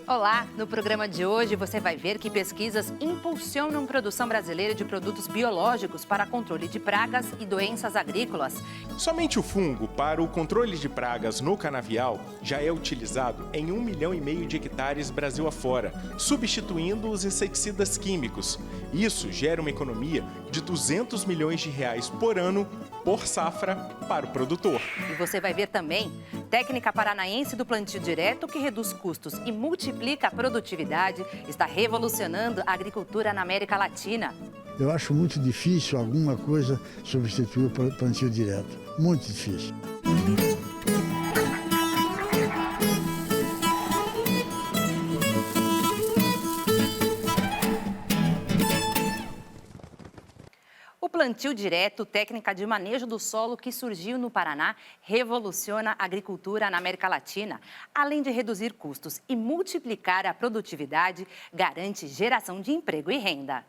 Olá! No programa de hoje você vai ver que pesquisas impulsionam a produção brasileira de produtos biológicos para controle de pragas e doenças agrícolas. Somente o fungo para o controle de pragas no canavial já é utilizado em 1,5 milhão de hectares Brasil afora, substituindo os inseticidas químicos. Isso gera uma economia de R$200 milhões por ano por safra para o produtor. E você vai ver também técnica paranaense do plantio direto que reduz custos e multiplica a produtividade, está revolucionando a agricultura na América Latina. Eu acho muito difícil alguma coisa substituir o plantio direto. Muito difícil. O plantio direto, técnica de manejo do solo que surgiu no Paraná, revoluciona a agricultura na América Latina. Além de reduzir custos e multiplicar a produtividade, garante geração de emprego e renda.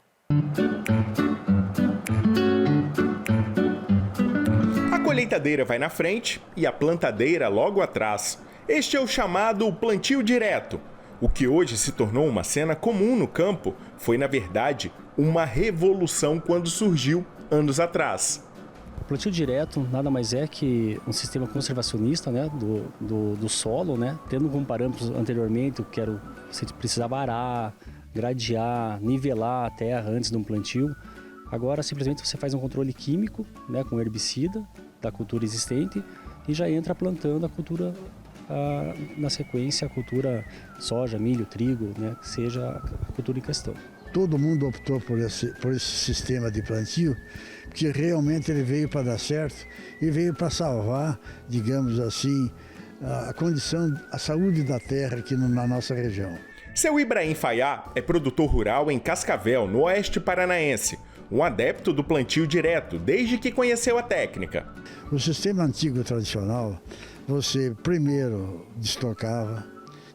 A colheitadeira vai na frente e a plantadeira logo atrás. Este é o chamado plantio direto. O que hoje se tornou uma cena comum no campo foi, na verdade, uma revolução quando surgiu anos atrás. O plantio direto nada mais é que um sistema conservacionista, né, do solo, né, tendo como parâmetros anteriormente, você precisava arar, gradear, nivelar a terra antes de um plantio. Agora simplesmente você faz um controle químico, né, com herbicida da cultura existente e já entra plantando a cultura na sequência, a cultura soja, milho, trigo, né, que seja a cultura em questão. Todo mundo optou por esse sistema de plantio, porque realmente ele veio para dar certo e veio para salvar, digamos assim, a condição, a saúde da terra aqui na nossa região. Seu Ibrahim Fayá é produtor rural em Cascavel, no oeste paranaense. Um adepto do plantio direto, desde que conheceu a técnica. O sistema antigo tradicional, você primeiro destocava,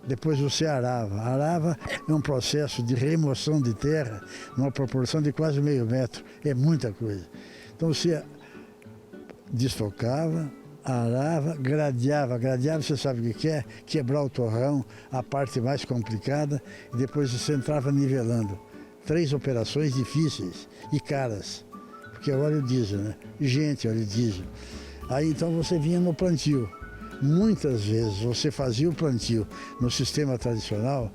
depois você arava. Arava é um processo de remoção de terra numa proporção de quase meio metro. É muita coisa. Então você destocava, arava, gradeava. Gradeava, você sabe o que é? Quebrar o torrão, a parte mais complicada, e depois você entrava nivelando. 3 operações difíceis e caras, porque é óleo diesel, né? Óleo diesel. Aí então você vinha no plantio. Muitas vezes você fazia o plantio no sistema tradicional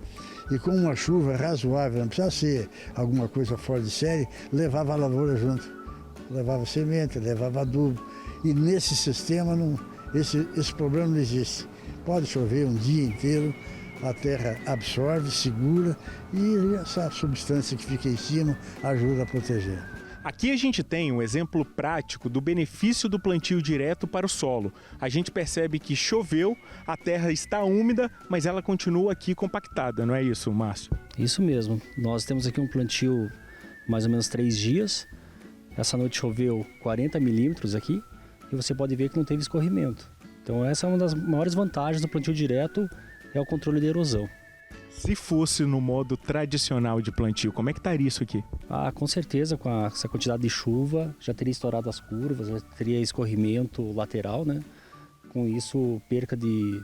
e com uma chuva razoável, não precisa ser alguma coisa fora de série, levava a lavoura junto. Levava semente, levava adubo. E nesse sistema esse problema não existe. Pode chover um dia inteiro, a terra absorve, segura e essa substância que fica em cima ajuda a proteger. Aqui a gente tem um exemplo prático do benefício do plantio direto para o solo. A gente percebe que choveu, a terra está úmida, mas ela continua aqui compactada, não é isso, Márcio? Isso mesmo. Nós temos aqui um plantio mais ou menos 3 dias. Essa noite choveu 40 milímetros aqui e você pode ver que não teve escorrimento. Então essa é uma das maiores vantagens do plantio direto, é o controle da erosão. Se fosse no modo tradicional de plantio, como é que estaria isso aqui? Com certeza, com essa quantidade de chuva, já teria estourado as curvas, já teria escorrimento lateral, né? Com isso, perca de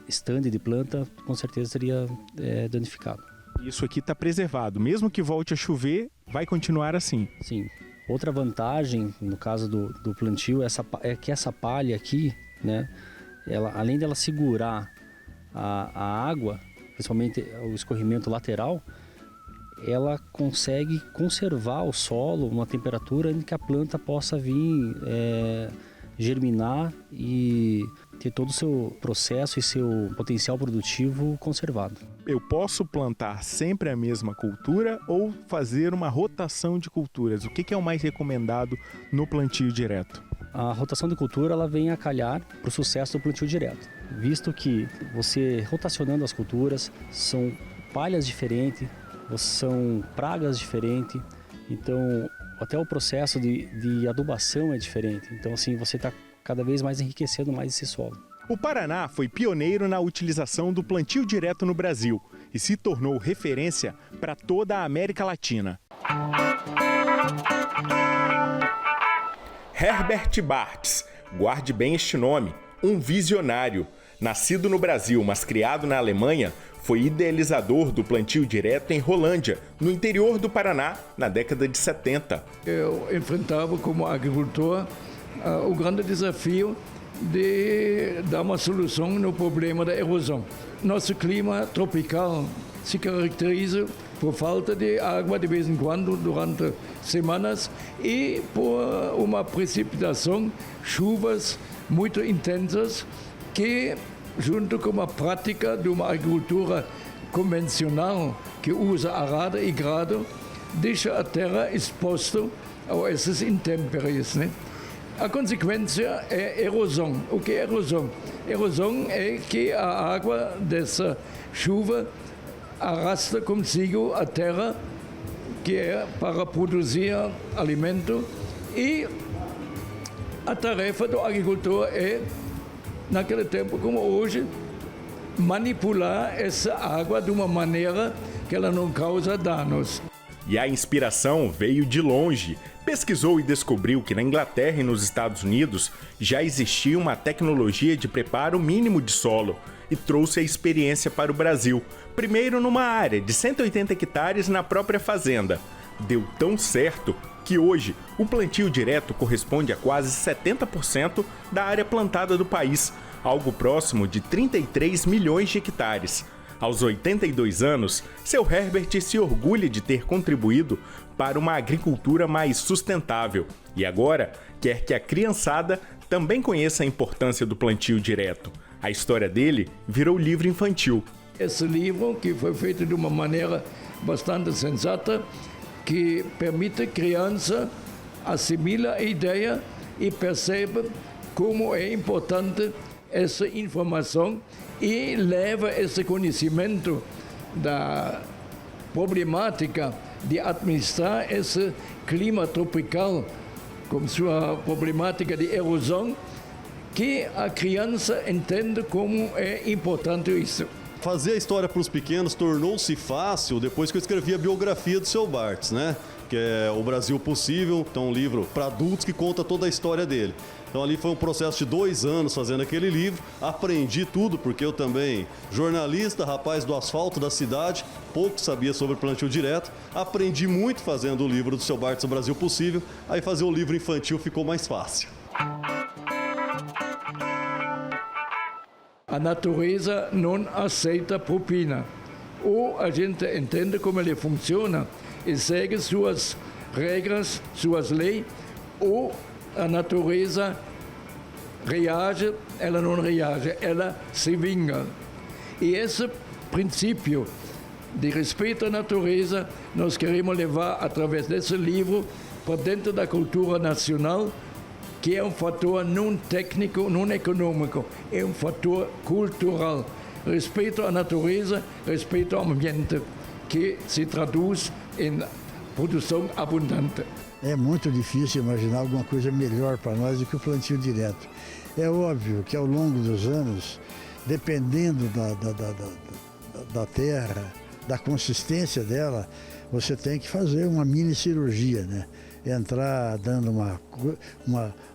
estande de planta, com certeza teria danificado. Isso aqui está preservado, mesmo que volte a chover, vai continuar assim? Sim. Outra vantagem, no caso do plantio, é que essa palha aqui, né? Além dela segurar a água, principalmente o escorrimento lateral, ela consegue conservar o solo numa temperatura em que a planta possa vir germinar e ter todo o seu processo e seu potencial produtivo conservado. Eu posso plantar sempre a mesma cultura ou fazer uma rotação de culturas? O que é o mais recomendado no plantio direto? A rotação de cultura ela vem a calhar para o sucesso do plantio direto, visto que você rotacionando as culturas, são palhas diferentes, são pragas diferentes, então até o processo de adubação é diferente. Então assim, você está cada vez mais enriquecendo mais esse solo. O Paraná foi pioneiro na utilização do plantio direto no Brasil e se tornou referência para toda a América Latina. Herbert Bartz, guarde bem este nome, um visionário. Nascido no Brasil, mas criado na Alemanha, foi idealizador do plantio direto em Rolândia, no interior do Paraná, na década de 70. Eu enfrentava como agricultor o grande desafio de dar uma solução no problema da erosão. Nosso clima tropical se caracteriza por falta de água de vez em quando durante semanas e por uma precipitação, chuvas muito intensas que, junto com a prática de uma agricultura convencional que usa arada e grado, deixa a terra exposta a essas intempéries, né? A consequência é erosão. O que é erosão? Erosão é que a água dessa chuva arrasta consigo a terra que é para produzir alimento e a tarefa do agricultor é, naquele tempo como hoje, manipular essa água de uma maneira que ela não causa danos. E a inspiração veio de longe. Pesquisou e descobriu que na Inglaterra e nos Estados Unidos já existia uma tecnologia de preparo mínimo de solo e trouxe a experiência para o Brasil, primeiro numa área de 180 hectares na própria fazenda. Deu tão certo que hoje o plantio direto corresponde a quase 70% da área plantada do país, algo próximo de 33 milhões de hectares. Aos 82 anos, seu Herbert se orgulha de ter contribuído para uma agricultura mais sustentável e agora quer que a criançada também conheça a importância do plantio direto. A história dele virou livro infantil. Esse livro, que foi feito de uma maneira bastante sensata, que permite a criança assimilar a ideia e percebe como é importante essa informação e leva esse conhecimento da problemática de administrar esse clima tropical, com sua problemática de erosão, que a criança entende como é importante isso. Fazer a história para os pequenos tornou-se fácil depois que eu escrevi a biografia do seu Bartz, né? Que é O Brasil Possível, então um livro para adultos que conta toda a história dele. Então ali foi um processo de 2 anos fazendo aquele livro, aprendi tudo, porque eu também, jornalista, rapaz do asfalto da cidade, pouco sabia sobre plantio direto, aprendi muito fazendo o livro do seu Bartz, O Brasil Possível, aí fazer o livro infantil ficou mais fácil. A natureza não aceita propina. Ou a gente entende como ele funciona e segue suas regras, suas leis, ou a natureza reage, ela não reage, ela se vinga. E esse princípio de respeito à natureza nós queremos levar através desse livro para dentro da cultura nacional, que é um fator não técnico, não econômico, é um fator cultural. Respeito à natureza, respeito ao ambiente, que se traduz em produção abundante. É muito difícil imaginar alguma coisa melhor para nós do que o plantio direto. É óbvio que ao longo dos anos, dependendo da terra, da consistência dela, você tem que fazer uma mini cirurgia, né? Entrar dando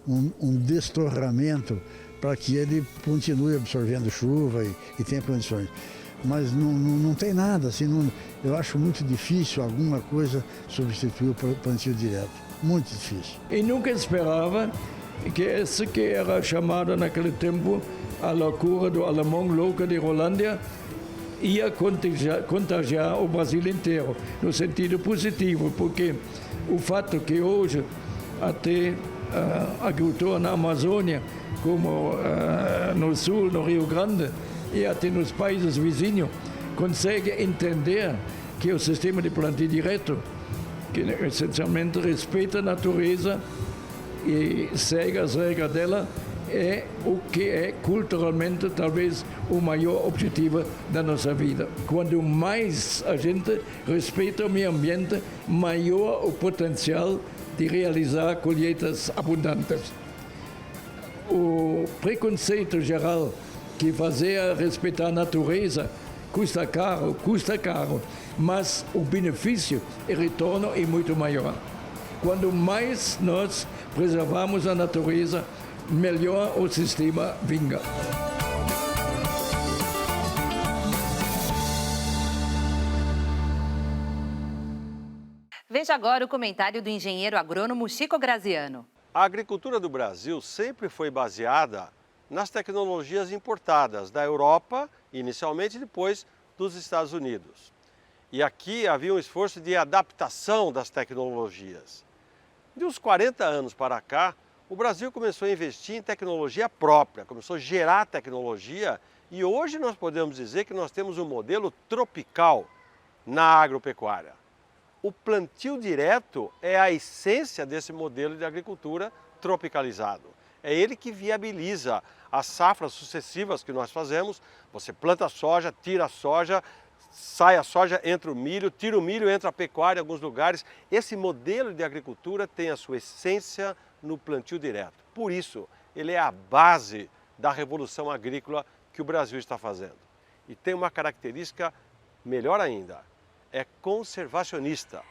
um destorramento para que ele continue absorvendo chuva e tenha condições. Mas não tem nada, assim, eu acho muito difícil alguma coisa substituir o plantio direto. Muito difícil. E nunca esperava que esse que era chamado naquele tempo a loucura do alemão louco de Rolândia ia contagiar o Brasil inteiro, no sentido positivo, porque o fato que hoje até agricultor na Amazônia, como no sul, no Rio Grande, e até nos países vizinhos, consegue entender que o sistema de plantio direto, que essencialmente respeita a natureza e segue as regras dela, é o que é culturalmente talvez o maior objetivo da nossa vida. Quanto mais a gente respeita o meio ambiente, maior o potencial de realizar colheitas abundantes. O preconceito geral que fazer respeitar a natureza custa caro, mas o benefício e retorno é muito maior. Quanto mais nós preservamos a natureza, melhor o sistema vinga. Veja agora o comentário do engenheiro agrônomo Chico Graziano. A agricultura do Brasil sempre foi baseada nas tecnologias importadas da Europa, inicialmente, e depois dos Estados Unidos. E aqui havia um esforço de adaptação das tecnologias. De uns 40 anos para cá, o Brasil começou a investir em tecnologia própria, começou a gerar tecnologia e hoje nós podemos dizer que nós temos um modelo tropical na agropecuária. O plantio direto é a essência desse modelo de agricultura tropicalizado. É ele que viabiliza as safras sucessivas que nós fazemos. Você planta a soja, tira a soja, sai a soja, entra o milho, tira o milho, entra a pecuária em alguns lugares. Esse modelo de agricultura tem a sua essência no plantio direto. Por isso, ele é a base da revolução agrícola que o Brasil está fazendo. E tem uma característica melhor ainda, é conservacionista.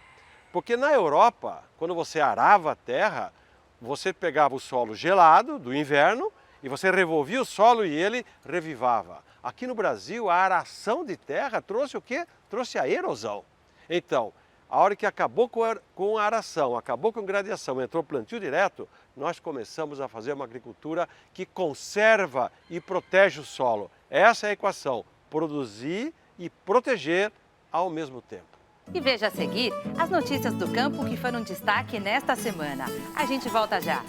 Porque na Europa, quando você arava a terra, você pegava o solo gelado do inverno e você revolvia o solo e ele revivava. Aqui no Brasil, a aração de terra trouxe o quê? Trouxe a erosão. Então, a hora que acabou com a aração, acabou com a gradiação, entrou o plantio direto, nós começamos a fazer uma agricultura que conserva e protege o solo. Essa é a equação, produzir e proteger ao mesmo tempo. E veja a seguir as notícias do campo que foram destaque nesta semana. A gente volta já.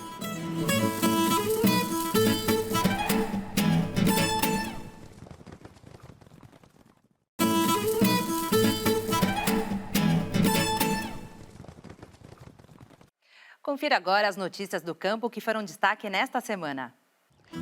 Confira agora as notícias do campo que foram destaque nesta semana.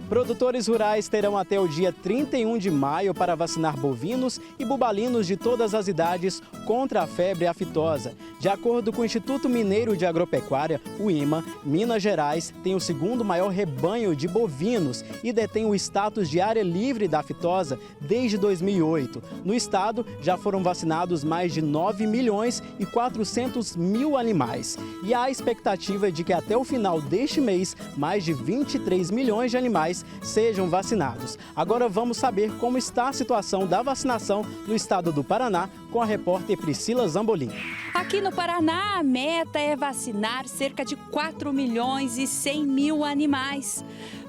Produtores rurais terão até o dia 31 de maio para vacinar bovinos e bubalinos de todas as idades contra a febre aftosa. De acordo com o Instituto Mineiro de Agropecuária, o IMA, Minas Gerais tem o segundo maior rebanho de bovinos e detém o status de área livre da aftosa desde 2008. No estado, já foram vacinados mais de 9 milhões e 400 mil animais. E há a expectativa de que até o final deste mês, mais de 23 milhões de animais sejam vacinados. Agora vamos saber como está a situação da vacinação no estado do Paraná com a repórter Priscila Zambolin. Aqui no Paraná, a meta é vacinar cerca de 4 milhões e 100 mil animais.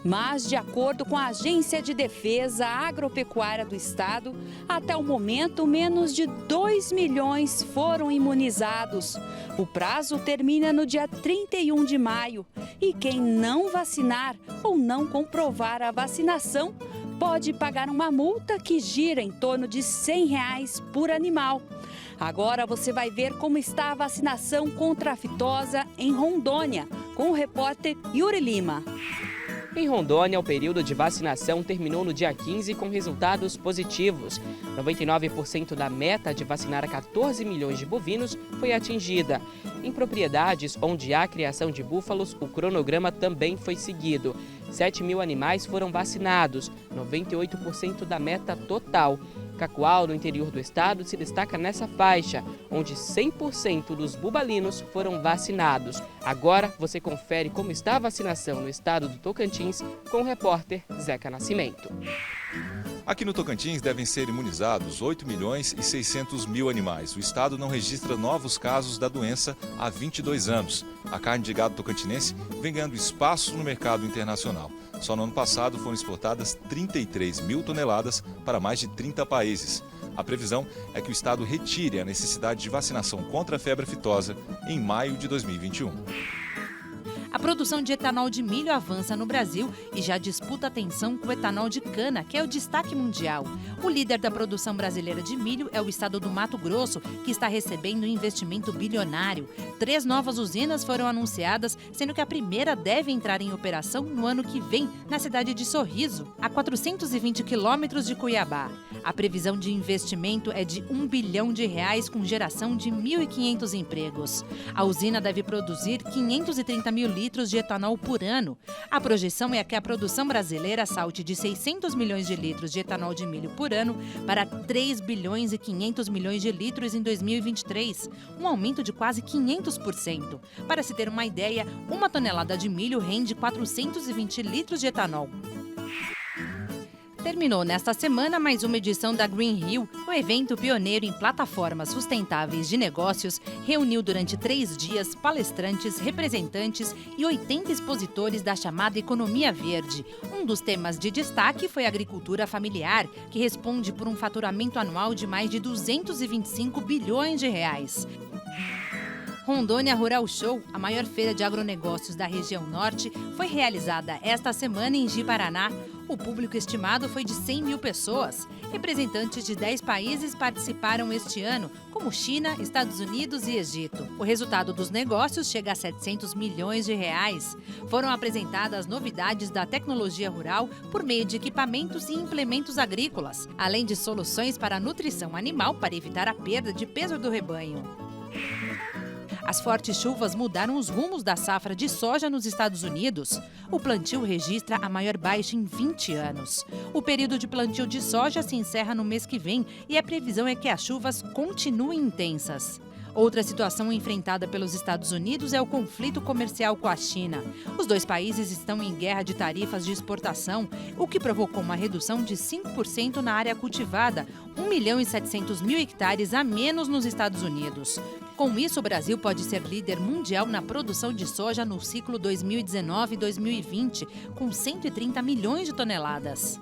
Mas, de acordo com a Agência de Defesa Agropecuária do Estado, até o momento, menos de 2 milhões foram imunizados. O prazo termina no dia 31 de maio e quem não vacinar ou não comprovar a vacinação pode pagar uma multa que gira em torno de R$ 100 por animal. Agora você vai ver como está a vacinação contra a aftosa em Rondônia, com o repórter Yuri Lima. Em Rondônia, o período de vacinação terminou no dia 15 com resultados positivos. 99% da meta de vacinar 14 milhões de bovinos foi atingida. Em propriedades onde há criação de búfalos, o cronograma também foi seguido. 7 mil animais foram vacinados, 98% da meta total. Cacoal, no interior do estado, se destaca nessa faixa, onde 100% dos bubalinos foram vacinados. Agora você confere como está a vacinação no estado do Tocantins com o repórter Zeca Nascimento. Aqui no Tocantins devem ser imunizados 8 milhões e 600 mil animais. O estado não registra novos casos da doença há 22 anos. A carne de gado tocantinense vem ganhando espaço no mercado internacional. Só no ano passado foram exportadas 33 mil toneladas para mais de 30 países. A previsão é que o estado retire a necessidade de vacinação contra a febre aftosa em maio de 2021. A produção de etanol de milho avança no Brasil e já disputa atenção com o etanol de cana, que é o destaque mundial. O líder da produção brasileira de milho é o estado do Mato Grosso, que está recebendo um investimento bilionário. 3 novas usinas foram anunciadas, sendo que a primeira deve entrar em operação no ano que vem, na cidade de Sorriso, a 420 quilômetros de Cuiabá. A previsão de investimento é de R$1 bilhão, com geração de 1.500 empregos. A usina deve produzir 530 mil litros de etanol por ano. A projeção é que a produção brasileira salte de 600 milhões de litros de etanol de milho por ano para 3 bilhões e 500 milhões de litros em 2023, um aumento de quase 500%. Para se ter uma ideia, 1 tonelada de milho rende 420 litros de etanol. Terminou nesta semana mais uma edição da Green Hill. O evento pioneiro em plataformas sustentáveis de negócios reuniu durante 3 dias palestrantes, representantes e 80 expositores da chamada economia verde. Um dos temas de destaque foi a agricultura familiar, que responde por um faturamento anual de mais de 225 bilhões de reais. Rondônia Rural Show, a maior feira de agronegócios da região norte, foi realizada esta semana em Ji-Paraná. O público estimado foi de 100 mil pessoas. Representantes de 10 países participaram este ano, como China, Estados Unidos e Egito. O resultado dos negócios chega a 700 milhões de reais. Foram apresentadas novidades da tecnologia rural por meio de equipamentos e implementos agrícolas, além de soluções para a nutrição animal para evitar a perda de peso do rebanho. As fortes chuvas mudaram os rumos da safra de soja nos Estados Unidos. O plantio registra a maior baixa em 20 anos. O período de plantio de soja se encerra no mês que vem e a previsão é que as chuvas continuem intensas. Outra situação enfrentada pelos Estados Unidos é o conflito comercial com a China. Os dois países estão em guerra de tarifas de exportação, o que provocou uma redução de 5% na área cultivada, 1.700.000 hectares a menos nos Estados Unidos. Com isso, o Brasil pode ser líder mundial na produção de soja no ciclo 2019-2020, com 130 milhões de toneladas.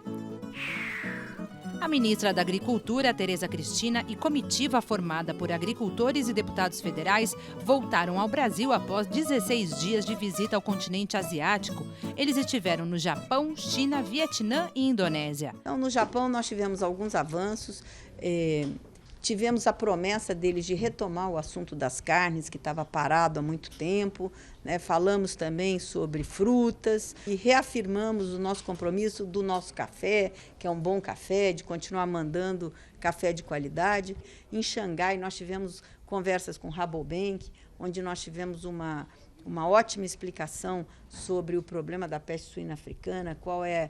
A ministra da Agricultura, Tereza Cristina, e comitiva formada por agricultores e deputados federais voltaram ao Brasil após 16 dias de visita ao continente asiático. Eles estiveram no Japão, China, Vietnã e Indonésia. Então, no Japão, nós tivemos alguns avanços. Tivemos a promessa deles de retomar o assunto das carnes, que estava parado há muito tempo, né? Falamos também sobre frutas e reafirmamos o nosso compromisso do nosso café, que é um bom café, de continuar mandando café de qualidade. Em Xangai, nós tivemos conversas com o Rabobank, onde nós tivemos uma ótima explicação sobre o problema da peste suína africana, qual é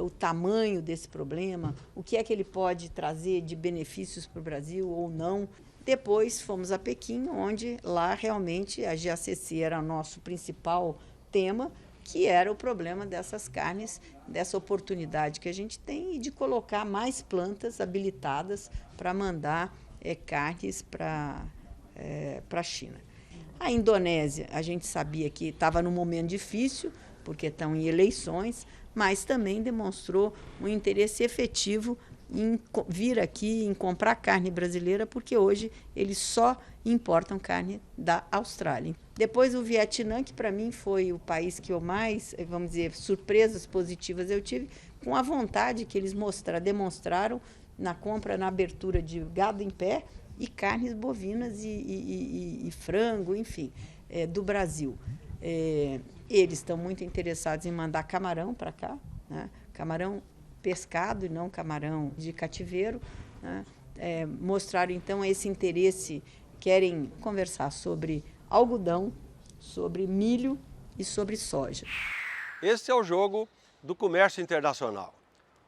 o tamanho desse problema, o que é que ele pode trazer de benefícios para o Brasil ou não. Depois fomos a Pequim, onde lá realmente a GACC era o nosso principal tema, que era o problema dessas carnes, dessa oportunidade que a gente tem e de colocar mais plantas habilitadas para mandar carnes para a China. A Indonésia, a gente sabia que estava num momento difícil, porque estão em eleições, mas também demonstrou um interesse efetivo em vir aqui, em comprar carne brasileira, porque hoje eles só importam carne da Austrália. Depois o Vietnã, que para mim foi o país que eu mais, vamos dizer, surpresas positivas eu tive, com a vontade que eles demonstraram na compra, na abertura de gado em pé e carnes bovinas e frango, enfim, do Brasil. Eles estão muito interessados em mandar camarão para cá, né? Camarão pescado e não camarão de cativeiro, né? Mostraram, então, esse interesse, querem conversar sobre algodão, sobre milho e sobre soja. Esse é o jogo do comércio internacional.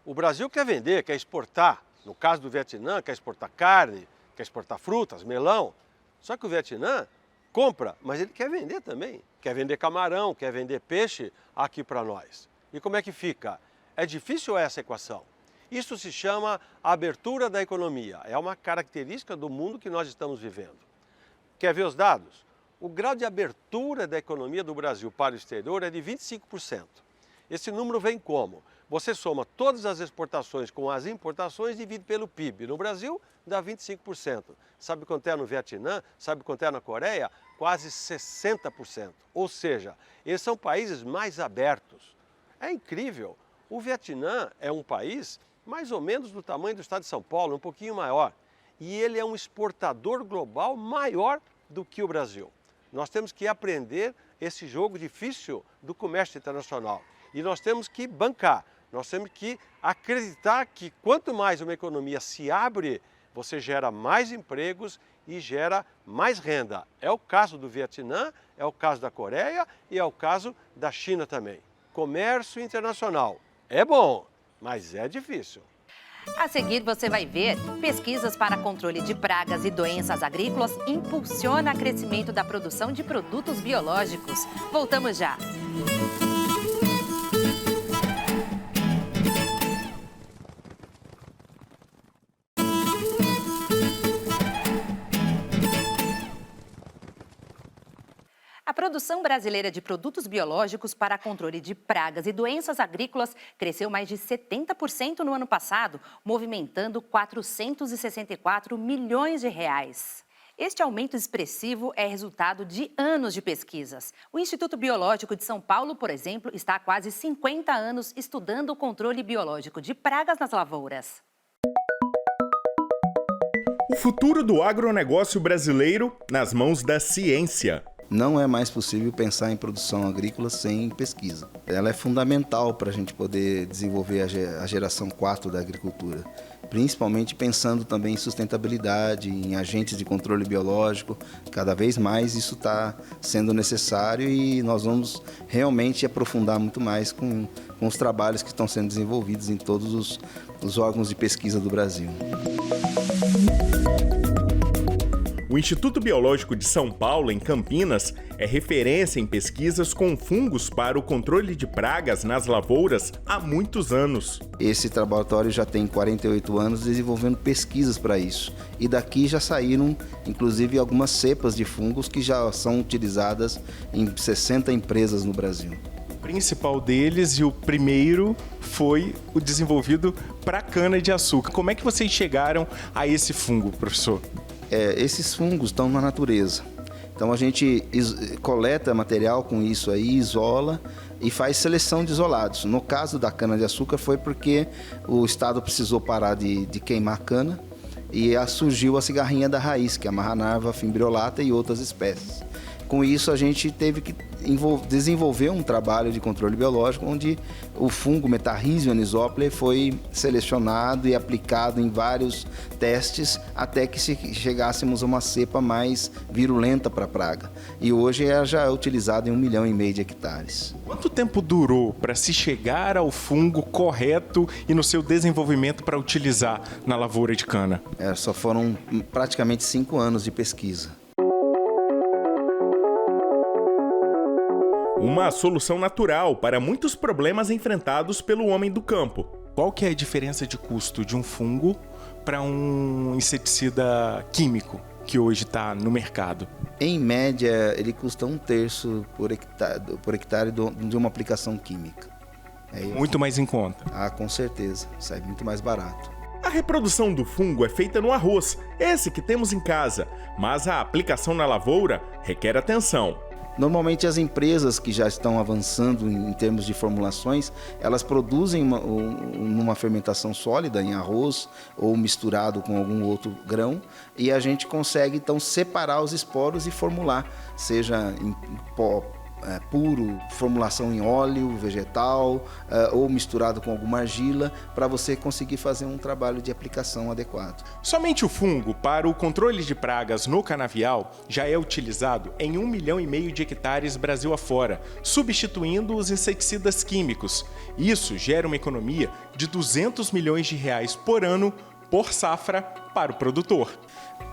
O Brasil quer vender, quer exportar. No caso do Vietnã, quer exportar carne, quer exportar frutas, melão. Só que o Vietnã compra, mas ele quer vender também. Quer vender camarão, quer vender peixe aqui para nós. E como é que fica? É difícil essa equação. Isso se chama abertura da economia. É uma característica do mundo que nós estamos vivendo. Quer ver os dados? O grau de abertura da economia do Brasil para o exterior é de 25%. Esse número vem como? Você soma todas as exportações com as importações e divide pelo PIB. No Brasil, dá 25%. Sabe quanto é no Vietnã? Sabe quanto é na Coreia? Quase 60%. Ou seja, eles são países mais abertos. É incrível. O Vietnã é um país mais ou menos do tamanho do estado de São Paulo, um pouquinho maior. E ele é um exportador global maior do que o Brasil. Nós temos que aprender esse jogo difícil do comércio internacional. E nós temos que bancar, nós temos que acreditar que quanto mais uma economia se abre, você gera mais empregos e gera mais renda. É o caso do Vietnã, é o caso da Coreia e é o caso da China também. Comércio internacional é bom, mas é difícil. A seguir, você vai ver pesquisas para controle de pragas e doenças agrícolas impulsiona o crescimento da produção de produtos biológicos. Voltamos já. produção brasileira de produtos biológicos para controle de pragas e doenças agrícolas cresceu mais de 70% no ano passado, movimentando 464 milhões de reais. Este aumento expressivo é resultado de anos de pesquisas. O Instituto Biológico de São Paulo, por exemplo, está há quase 50 anos estudando o controle biológico de pragas nas lavouras. O futuro do agronegócio brasileiro nas mãos da ciência. Não é mais possível pensar em produção agrícola sem pesquisa. Ela é fundamental para a gente poder desenvolver a geração 4 da agricultura, principalmente pensando também em sustentabilidade, em agentes de controle biológico. Cada vez mais isso está sendo necessário e nós vamos realmente aprofundar muito mais com os trabalhos que estão sendo desenvolvidos em todos os órgãos de pesquisa do Brasil. O Instituto Biológico de São Paulo, em Campinas, é referência em pesquisas com fungos para o controle de pragas nas lavouras há muitos anos. Esse laboratório já tem 48 anos desenvolvendo pesquisas para isso. E daqui já saíram, inclusive, algumas cepas de fungos que já são utilizadas em 60 empresas no Brasil. O principal deles e o primeiro foi o desenvolvido para cana-de-açúcar. Como é que vocês chegaram a esse fungo, professor? Esses fungos estão na natureza. Então a gente coleta material com isso aí, isola e faz seleção de isolados. No caso da cana-de-açúcar foi porque o Estado precisou parar de queimar cana e surgiu a cigarrinha da raiz, que é a Amarranarva fimbriolata e outras espécies. Com isso a gente teve que desenvolver um trabalho de controle biológico onde o fungo Metarrhizium anisopler foi selecionado e aplicado em vários testes até que chegássemos a uma cepa mais virulenta para a praga. E hoje ela já é utilizada em 1,5 milhão de hectares. Quanto tempo durou para se chegar ao fungo correto e no seu desenvolvimento para utilizar na lavoura de cana? Só foram praticamente 5 anos de pesquisa. Uma solução natural para muitos problemas enfrentados pelo homem do campo. Qual que é a diferença de custo de um fungo para um inseticida químico que hoje está no mercado? Em média, ele custa 1/3 por hectare de uma aplicação química. Muito mais em conta? Com certeza. Sai muito mais barato. A reprodução do fungo é feita no arroz, esse que temos em casa, mas a aplicação na lavoura requer atenção. Normalmente as empresas que já estão avançando em termos de formulações, elas produzem uma fermentação sólida em arroz ou misturado com algum outro grão e a gente consegue então separar os esporos e formular, seja em pó puro, formulação em óleo vegetal ou misturado com alguma argila para você conseguir fazer um trabalho de aplicação adequado. Somente o fungo para o controle de pragas no canavial já é utilizado em 1,5 milhão de hectares Brasil afora, substituindo os inseticidas químicos. Isso gera uma economia de R$200 milhões por ano por safra para o produtor.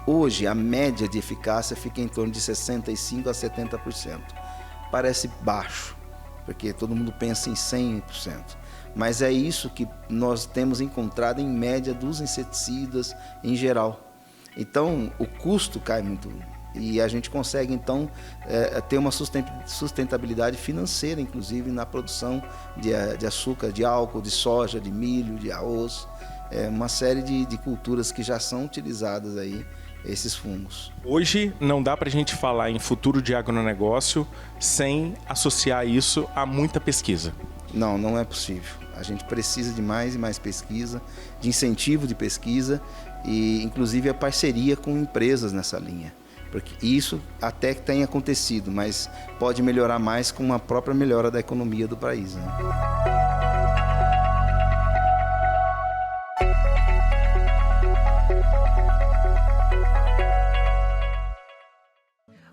Hoje a média de eficácia fica em torno de 65% a 70%. Parece baixo, porque todo mundo pensa em 100%, mas é isso que nós temos encontrado em média dos inseticidas em geral. Então, o custo cai muito e a gente consegue, então, ter uma sustentabilidade financeira, inclusive, na produção de açúcar, de álcool, de soja, de milho, de arroz, uma série de culturas que já são utilizadas aí, esses fungos. Hoje não dá para a gente falar em futuro de agronegócio sem associar isso a muita pesquisa. Não é possível. A gente precisa de mais e mais pesquisa, de incentivo de pesquisa e inclusive a parceria com empresas nessa linha. Porque isso até que tem acontecido, mas pode melhorar mais com a própria melhora da economia do país, né?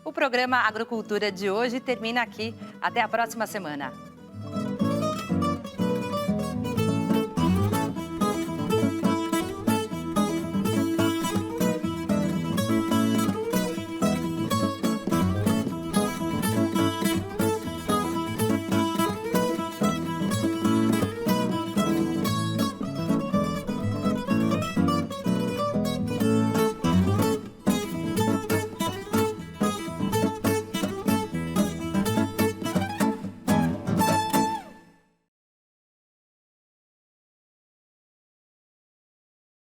O programa Agrocultura de hoje termina aqui. Até a próxima semana.